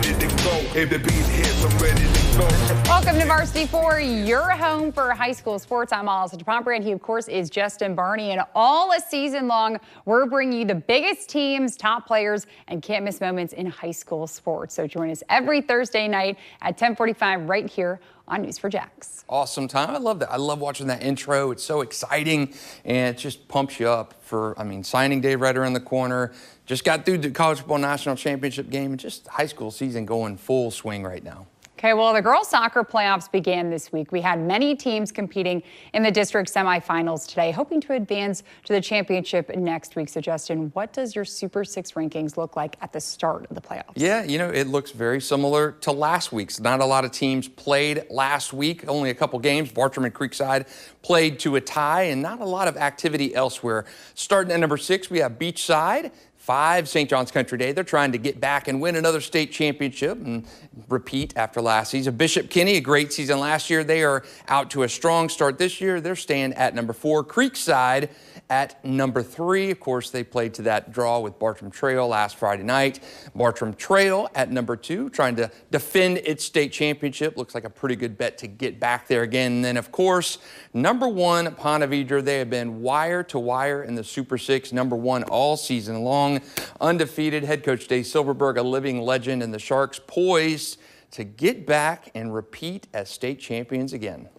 ready to go. If the beat hits, I'm ready to go. Welcome to Varsity 4, your home for high school sports. I'm Alessandra Pontbriand. He, of course, is Justin Barney. And all a season long, we're bringing you the biggest teams, top players, and can't miss moments in high school sports. So join us every Thursday night at 10:45 right here on News4JAX. Awesome time. I love that. I love watching that intro. It's so exciting, and it just pumps you up for, signing day right around the corner. Just got through the college football national championship game, and just high school season going full swing right now. Okay, well, the girls soccer playoffs began this week. We had many teams competing in the district semifinals today, hoping to advance to the championship next week. So, Justin, what does your Super 6 rankings look like at the start of the playoffs? Yeah, it looks very similar to last week's. Not a lot of teams played last week, only a couple games. Bartram and Creekside played to a tie, and not a lot of activity elsewhere. Starting at number 6, we have Beachside. 5, St. John's Country Day. They're trying to get back and win another state championship and repeat after last season. Bishop Kenny, a great season last year. They are out to a strong start this year. They're staying at number 4. Creekside at number 3. Of course, they played to that draw with Bartram Trail last Friday night. Bartram Trail at number 2, trying to defend its state championship. Looks like a pretty good bet to get back there again. And then, of course, number 1, Pontbriand. They have been wire to wire in the Super 6, number 1 all season long. Undefeated. Head coach Dave Silverberg, a living legend, and the Sharks poised to get back and repeat as state champions again.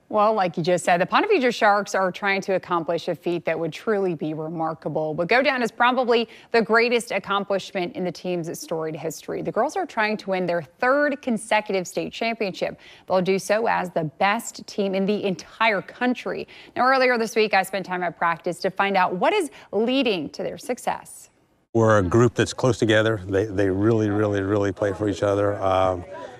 Well, like you just said, the Pontbriand Sharks are trying to accomplish a feat that would truly be remarkable, but go down as probably the greatest accomplishment in the team's storied history. The girls are trying to win their 3rd consecutive state championship. They'll do so as the best team in the entire country. Now, earlier this week, I spent time at practice to find out what is leading to their success. We're a group that's close together. They really play for each other.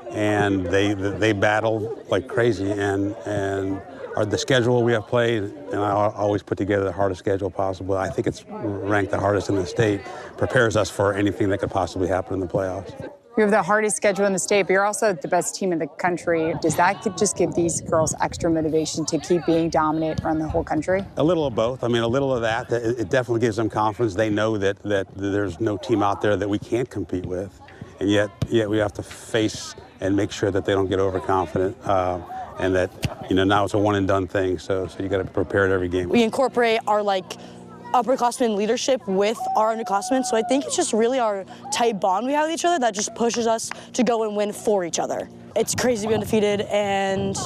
And they battle like crazy, and the schedule we have played, and I always put together the hardest schedule possible. I think it's ranked the hardest in the state, prepares us for anything that could possibly happen in the playoffs. You have the hardest schedule in the state, but you're also the best team in the country. Does that just give these girls extra motivation to keep being dominant around the whole country? A little of both. A little of that. It definitely gives them confidence. They know that there's no team out there that we can't compete with, and yet we have to face and make sure that they don't get overconfident, and that now it's a one and done thing. So you got to prepare it every game. We incorporate our upperclassmen leadership with our underclassmen. So I think it's just really our tight bond we have with each other that just pushes us to go and win for each other. It's crazy to be undefeated, and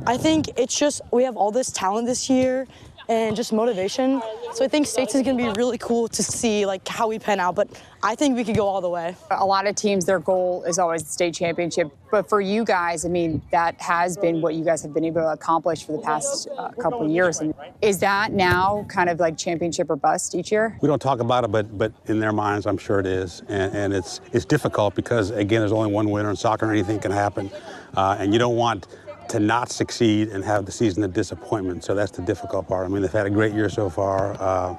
I think it's just we have all this talent this year and just motivation. So I think states is going to be really cool to see how we pan out, but I think we could go all the way. A lot of teams, their goal is always the state championship, but for you guys, that has been what you guys have been able to accomplish for the past couple of years. And is that now kind of like championship or bust each year? We don't talk about it, but in their minds, I'm sure it is, and it's difficult because again, there's only one winner in soccer, and anything can happen, and you don't want to not succeed and have the season of disappointment. So that's the difficult part. They've had a great year so far,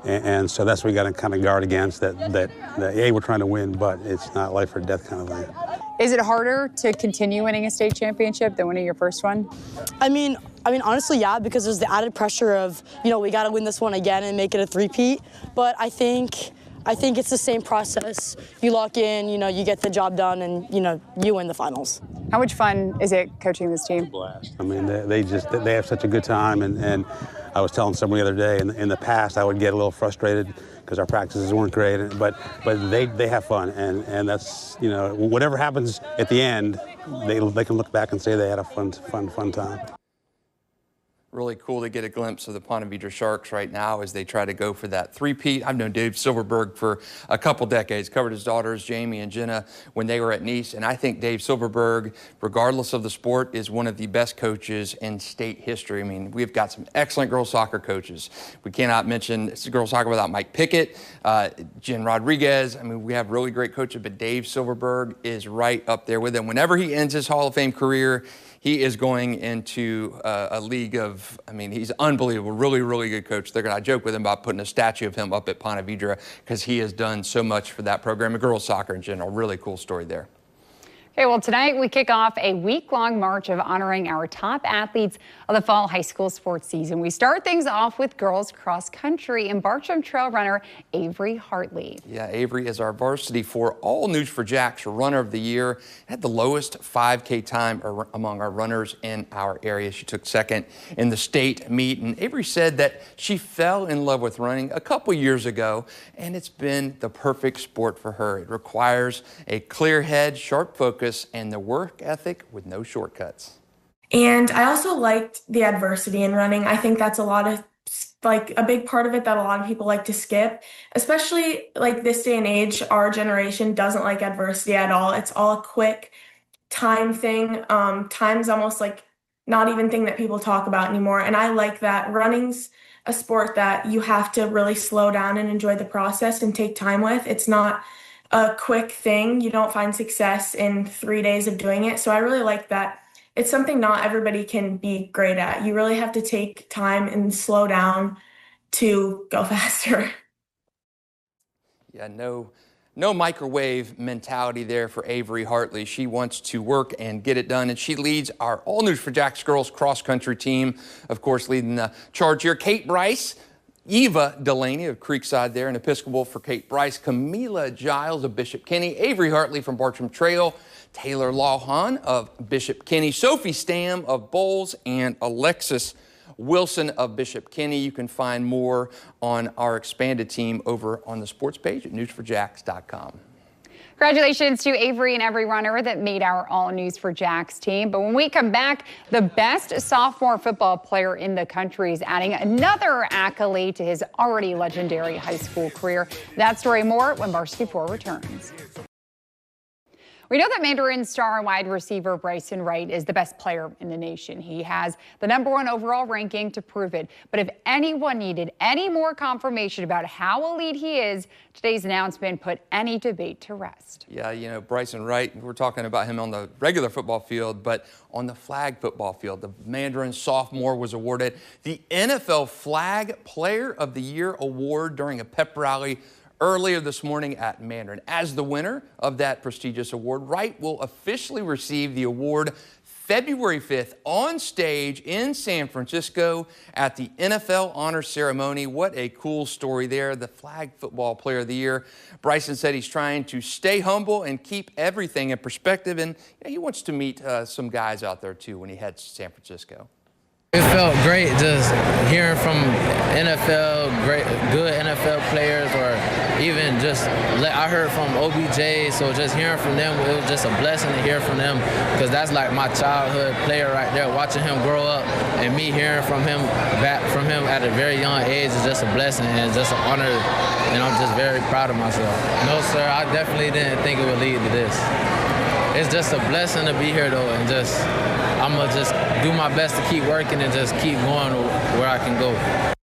and so that's what we got to kind of guard against, that hey, we're trying to win, but it's not life or death kind of thing. Is it harder to continue winning a state championship than winning your first one? Honestly, yeah, because there's the added pressure of, we got to win this one again and make it a three-peat. But I think it's the same process. You lock in, you get the job done, and you win the finals. How much fun is it coaching this team? Blast. They have such a good time, and I was telling somebody the other day, in the past I would get a little frustrated because our practices weren't great, but they have fun, and that's, whatever happens at the end, they can look back and say they had a fun time. Really cool to get a glimpse of the Pontbriand Sharks right now as they try to go for that three-peat. I've known Dave Silverberg for a couple decades, covered his daughters, Jamie and Jenna, when they were at Nice. And I think Dave Silverberg, regardless of the sport, is one of the best coaches in state history. We've got some excellent girls soccer coaches. We cannot mention girls soccer without Mike Pickett, Jen Rodriguez. We have really great coaches, but Dave Silverberg is right up there with them. Whenever he ends his Hall of Fame career, he is going into a league of, he's unbelievable, really good coach. I joke with him about putting a statue of him up at Pontbriand because he has done so much for that program and girls soccer in general. Really cool story there. Okay, well, tonight we kick off a week-long march of honoring our top athletes of the fall high school sports season. We start things off with girls cross country and Bartram trail runner Avery Hartley. Yeah, Avery is our Varsity for All-News4JAX runner of the year. Had the lowest 5K time among our runners in our area. She took second in the state meet, and Avery said that she fell in love with running a couple years ago, and it's been the perfect sport for her. It requires a clear head, sharp focus, and the work ethic with no shortcuts. And I also liked the adversity in running. I think that's a big part of it that a lot of people like to skip, especially like this day and age. Our generation doesn't like adversity at all. It's all a quick time thing. Time's almost like not even thing that people talk about anymore. And I like that. Running's a sport that you have to really slow down and enjoy the process and take time with. It's not a quick thing. You don't find success in 3 days of doing it. So I really like that. It's something not everybody can be great at. You really have to take time and slow down to go faster. Yeah, no microwave mentality there for Avery Hartley. She wants to work and get it done, and she leads our All-News4JAX girls cross-country team. Of course, leading the charge here, Kate Bryce, Eva Delaney of Creekside there, and Episcopal for Kate Bryce, Camila Giles of Bishop Kenny, Avery Hartley from Bartram Trail, Taylor Lawhon of Bishop Kenny, Sophie Stam of Bowles, and Alexis Wilson of Bishop Kenny. You can find more on our expanded team over on the sports page at news4jax.com. Congratulations to Avery and every runner that made our All-News4JAX team. But when we come back, the best sophomore football player in the country is adding another accolade to his already legendary high school career. That story more when Varsity 4 returns. We know that Mandarin star wide receiver Bryson Wright is the best player in the nation. He has the #1 overall ranking to prove it. But if anyone needed any more confirmation about how elite he is, today's announcement put any debate to rest. Yeah, you know, Bryson Wright, we're talking about him on the regular football field, but on the flag football field, the Mandarin sophomore was awarded the NFL Flag Player of the Year award during a pep rally earlier this morning at Mandarin. As the winner of that prestigious award, Wright will officially receive the award February 5th on stage in San Francisco at the NFL Honor Ceremony. What a cool story there. The Flag Football Player of the Year. Bryson said he's trying to stay humble and keep everything in perspective, and he wants to meet some guys out there too when he heads to San Francisco. It felt great just hearing from good NFL players, or even just I heard from OBJ, so just hearing from them, it was just a blessing to hear from them, because that's like my childhood player right there. Watching him grow up and me hearing from him at a very young age is just a blessing and just an honor, and I'm just very proud of myself. No, sir, I definitely didn't think it would lead to this. It's just a blessing to be here, though, and I'm going to just do my best to keep working and just keep going where I can go.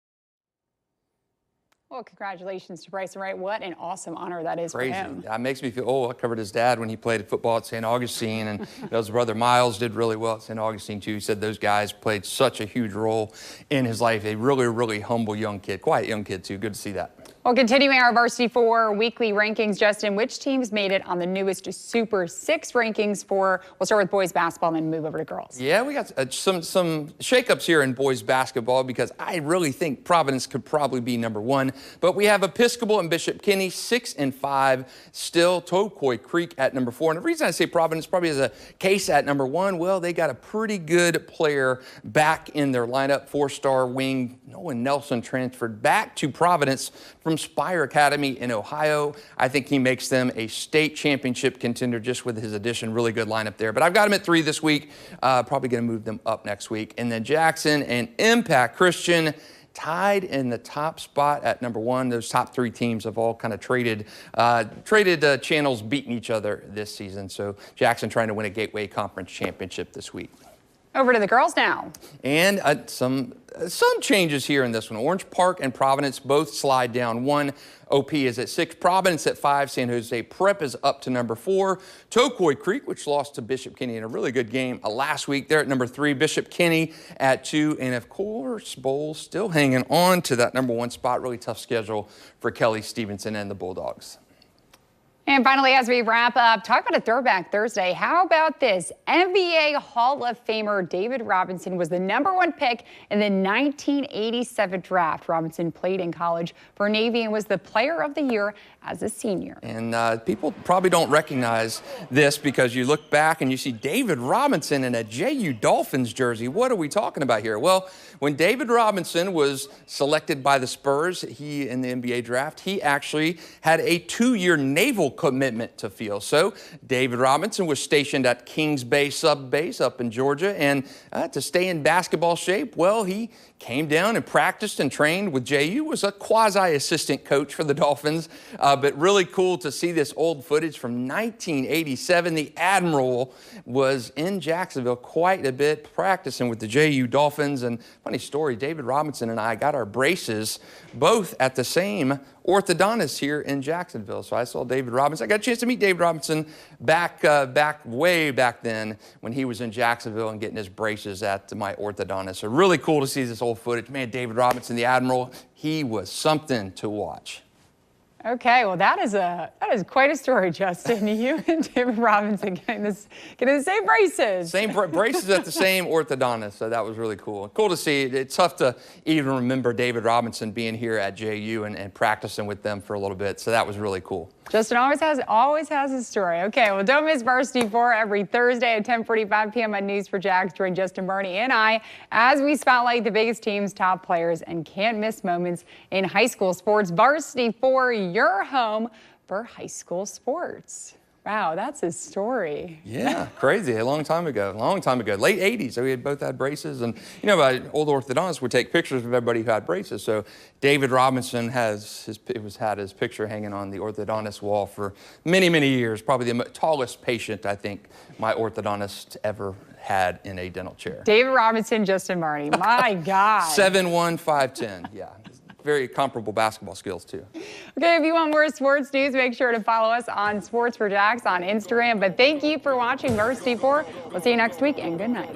Well, congratulations to Bryson Wright. What an awesome honor that is for him. That makes me feel old. I covered his dad when he played football at St. Augustine, and his brother Miles did really well at St. Augustine, too. He said those guys played such a huge role in his life. A really, really humble young kid. Quiet young kid, too. Good to see that. Well, continuing our Varsity 4 weekly rankings, Justin, which teams made it on the newest Super 6 rankings for, we'll start with boys basketball and then move over to girls. Yeah, we got some shakeups here in boys basketball, because I really think Providence could probably be #1. But we have Episcopal and Bishop Kenny 6 and 5, still Tocoy Creek at #4. And the reason I say Providence probably has a case at #1, well, they got a pretty good player back in their lineup. 4-star wing Nolan Nelson transferred back to Providence from Spire Academy in Ohio. I think he makes them a state championship contender just with his addition. Really good lineup there. But I've got him at 3 this week. Probably going to move them up next week. And then Jackson and Impact Christian tied in the top spot at #1. Those top 3 teams have all kind of traded channels, beating each other this season. So Jackson trying to win a Gateway Conference championship this week. Over to the girls now. And some changes here in this one. Orange Park and Providence both slide down 1. OP is at 6, Providence at 5, San Jose Prep is up to #4. Tocoy Creek, which lost to Bishop Kenny in a really good game last week, they're at #3. Bishop Kenny at 2, and of course, Bowles still hanging on to that #1 spot. Really tough schedule for Kelly Stevenson and the Bulldogs. And finally, as we wrap up, talk about a throwback Thursday. How about this? NBA Hall of Famer David Robinson was the #1 pick in the 1987 draft. Robinson played in college for Navy and was the player of the year as a senior. And people probably don't recognize this because you look back and you see David Robinson in a JU Dolphins jersey. What are we talking about here? Well, when David Robinson was selected by the Spurs, he in the NBA draft, he actually had a 2-year naval commitment to field. So David Robinson was stationed at Kings Bay Sub Base up in Georgia, and to stay in basketball shape, well, he came down and practiced and trained with JU, was a quasi-assistant coach for the Dolphins, but really cool to see this old footage from 1987. The Admiral was in Jacksonville quite a bit practicing with the JU Dolphins, and funny story, David Robinson and I got our braces both at the same orthodontist here in Jacksonville. So I saw David Robinson. I got a chance to meet David Robinson way back then when he was in Jacksonville and getting his braces at my orthodontist. So really cool to see this old footage. Man, David Robinson, the Admiral, he was something to watch. Okay, well that is quite a story, Justin. You and David Robinson getting the same braces. Same braces at the same orthodontist, so that was really cool. Cool to see. It's tough to even remember David Robinson being here at JU and practicing with them for a little bit, so that was really cool. Justin always has a story. Okay, well, don't miss Varsity 4 every Thursday at 10:45 p.m. on News4JAX. Join Justin, Barney, and I as we spotlight the biggest teams, top players, and can't miss moments in high school sports. Varsity 4, your home for high school sports. Wow, that's his story. Yeah, crazy. A long time ago, late 80s. So we both had braces, and you know, old orthodontists would take pictures of everybody who had braces. So David Robinson had his picture hanging on the orthodontist wall for many, many years. Probably the tallest patient I think my orthodontist ever had in a dental chair. David Robinson, Justin Barney. My God. 7'1", 5'10". Yeah. Very comparable basketball skills, too. Okay, if you want more sports news, make sure to follow us on Sports4JAX on Instagram. But thank you for watching Varsity 4. We'll see you next week, and good night.